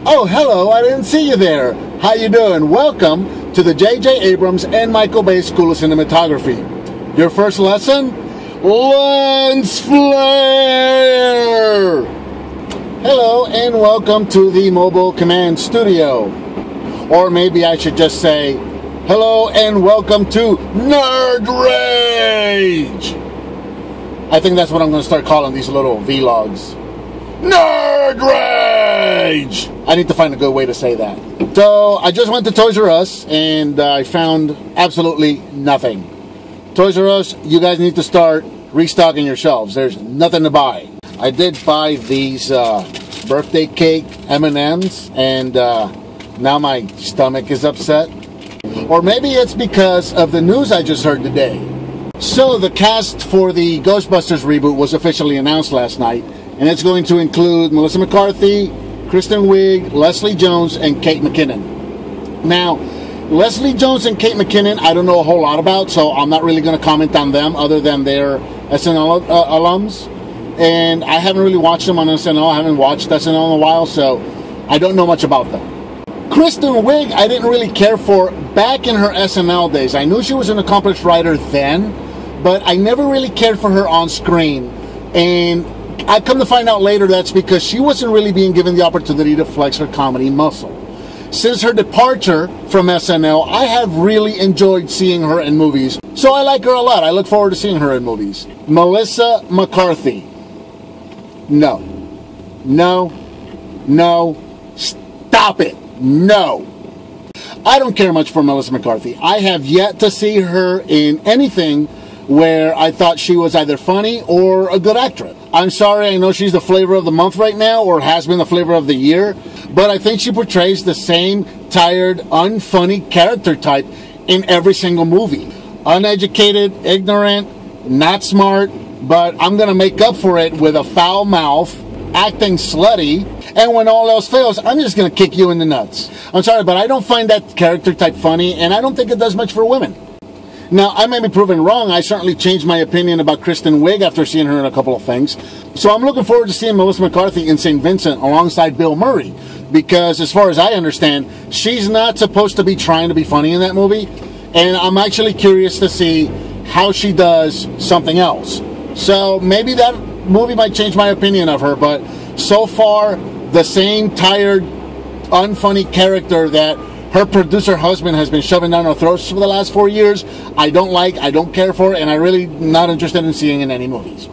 Oh, hello, I didn't see you there. How you doing? Welcome to the J.J. Abrams and Michael Bay School of Cinematography. Your first lesson? Lens flare! Hello, and welcome to the Mobile Command Studio. Or maybe I should just say, hello, and welcome to Nerd Rage! I think that's what I'm going to start calling these little vlogs. Nerd Rage! I need to find a good way to say that. So, I just went to Toys R Us, and I found absolutely nothing. Toys R Us, you guys need to start restocking your shelves. There's nothing to buy. I did buy these birthday cake M&Ms, and now my stomach is upset. Or maybe it's because of the news I just heard today. So, the cast for the Ghostbusters reboot was officially announced last night, and it's going to include Melissa McCarthy, Kristen Wiig, Leslie Jones, and Kate McKinnon. Now, Leslie Jones and Kate McKinnon, I don't know a whole lot about, so I'm not really going to comment on them other than they're SNL alums. And I haven't really watched them on SNL. I haven't watched SNL in a while, so I don't know much about them. Kristen Wiig, I didn't really care for back in her SNL days. I knew she was an accomplished writer then, but I never really cared for her on screen. And I come to find out later that's because she wasn't really being given the opportunity to flex her comedy muscle. Since her departure from SNL, I have really enjoyed seeing her in movies. So I like her a lot. I look forward to seeing her in movies. Melissa McCarthy. No. No. No. Stop it. No. I don't care much for Melissa McCarthy. I have yet to see her in anything where I thought she was either funny or a good actress. I'm sorry, I know she's the flavor of the month right now, or has been the flavor of the year, but I think she portrays the same tired, unfunny character type in every single movie. Uneducated, ignorant, not smart, but I'm going to make up for it with a foul mouth, acting slutty, and when all else fails, I'm just going to kick you in the nuts. I'm sorry, but I don't find that character type funny, and I don't think it does much for women. Now, I may be proven wrong. I certainly changed my opinion about Kristen Wiig after seeing her in a couple of things. So I'm looking forward to seeing Melissa McCarthy in St. Vincent alongside Bill Murray. Because as far as I understand, she's not supposed to be trying to be funny in that movie. And I'm actually curious to see how she does something else. So maybe that movie might change my opinion of her. But so far, the same tired, unfunny character that her producer husband has been shoving down our throats for the last 4 years, I don't like, I don't care for, and I'm really not interested in seeing in any movies.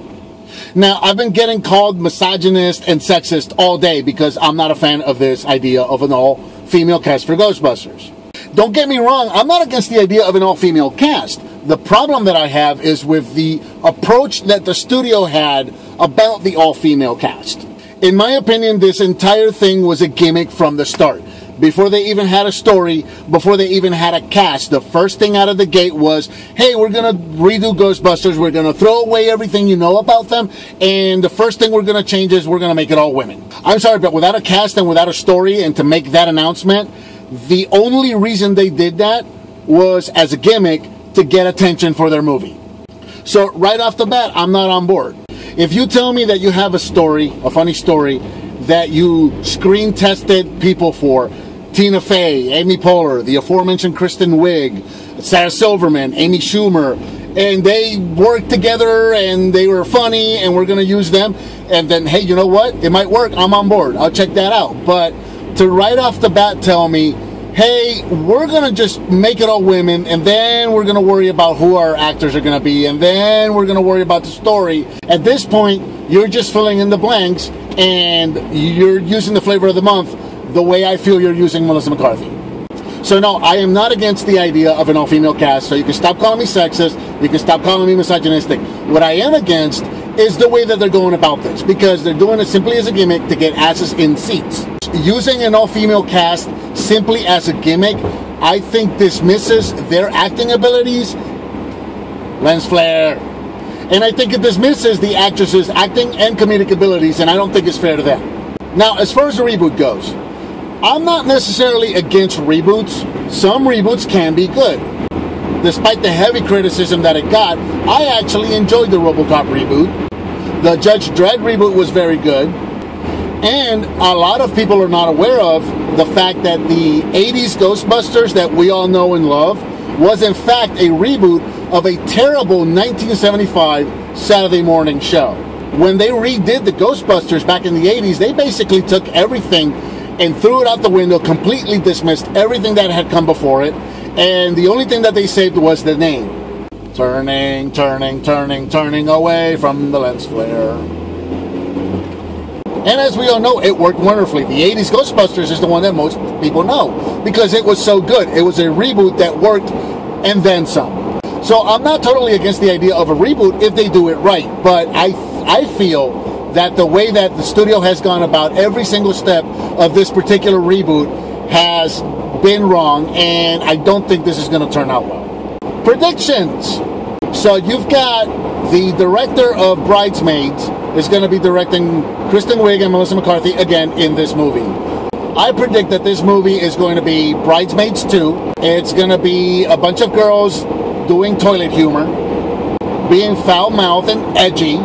Now, I've been getting called misogynist and sexist all day because I'm not a fan of this idea of an all-female cast for Ghostbusters. Don't get me wrong, I'm not against the idea of an all-female cast. The problem that I have is with the approach that the studio had about the all-female cast. In my opinion, this entire thing was a gimmick from the start. Before they even had a story, before they even had a cast, the first thing out of the gate was, hey, we're going to redo Ghostbusters, we're going to throw away everything you know about them, and the first thing we're going to change is we're going to make it all women. I'm sorry, but without a cast and without a story and to make that announcement, the only reason they did that was as a gimmick to get attention for their movie. So right off the bat, I'm not on board. If you tell me that you have a story, a funny story, that you screen tested people for, Tina Fey, Amy Poehler, the aforementioned Kristen Wiig, Sarah Silverman, Amy Schumer, and they worked together and they were funny and we're going to use them, and then, hey, you know what? It might work. I'm on board. I'll check that out. But to right off the bat tell me, hey, we're going to just make it all women, and then we're going to worry about who our actors are going to be, and then we're going to worry about the story. At this point, you're just filling in the blanks, and you're using the flavor of the month the way I feel you're using Melissa McCarthy. So no, I am not against the idea of an all-female cast, so you can stop calling me sexist, you can stop calling me misogynistic. What I am against is the way that they're going about this, because they're doing it simply as a gimmick to get asses in seats. Using an all-female cast simply as a gimmick, I think dismisses their acting abilities. Lens flare. And I think it dismisses the actresses' acting and comedic abilities, and I don't think it's fair to them. Now, as far as the reboot goes, I'm not necessarily against reboots. Some reboots can be good. Despite the heavy criticism that it got, I actually enjoyed the RoboCop reboot. The Judge Dredd reboot was very good. And a lot of people are not aware of the fact that the 80s Ghostbusters that we all know and love was in fact a reboot of a terrible 1975 Saturday morning show. When they redid the Ghostbusters back in the 80s, they basically took everything and threw it out the window, completely dismissed everything that had come before it, and the only thing that they saved was the name. Turning, turning, turning, turning away from the lens flare. And as we all know, it worked wonderfully. The 80s Ghostbusters is the one that most people know because it was so good. It was a reboot that worked and then some. So I'm not totally against the idea of a reboot if they do it right. But I feel that the way that the studio has gone about every single step of this particular reboot has been wrong. And I don't think this is going to turn out well. Predictions. So you've got the director of Bridesmaids is going to be directing Kristen Wiig and Melissa McCarthy again in this movie. I predict that this movie is going to be Bridesmaids 2. It's going to be a bunch of girls doing toilet humor, being foul-mouthed and edgy.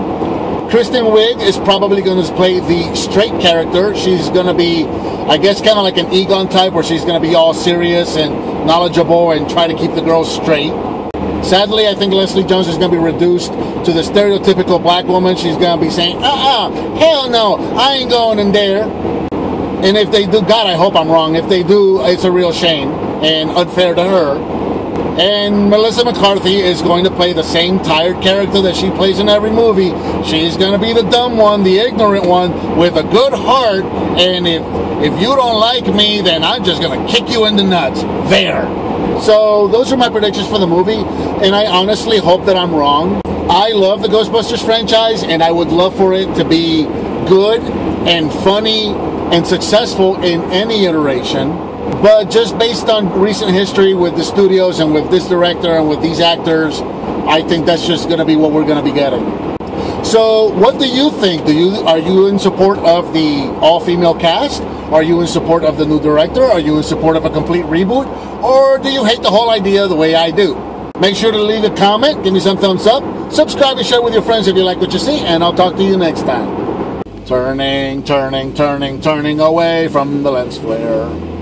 Kristen Wiig is probably going to play the straight character. She's going to be, I guess, kind of like an Egon type where she's going to be all serious and knowledgeable and try to keep the girls straight. Sadly, I think Leslie Jones is going to be reduced to the stereotypical black woman. She's going to be saying, hell no, I ain't going in there. And if they do, God, I hope I'm wrong. If they do, it's a real shame and unfair to her. And Melissa McCarthy is going to play the same tired character that she plays in every movie. She's going to be the dumb one, the ignorant one, with a good heart. And if you don't like me, then I'm just going to kick you in the nuts. There. So those are my predictions for the movie, and I honestly hope that I'm wrong. I love the Ghostbusters franchise, and I would love for it to be good and funny and successful in any iteration. But just based on recent history with the studios and with this director and with these actors, I think that's just going to be what we're going to be getting. So what do you think? Are you in support of the all-female cast? Are you in support of the new director? Are you in support of a complete reboot? Or do you hate the whole idea the way I do? Make sure to leave a comment, give me some thumbs up, subscribe and share with your friends if you like what you see, and I'll talk to you next time. Turning, turning, turning, turning away from the lens flare.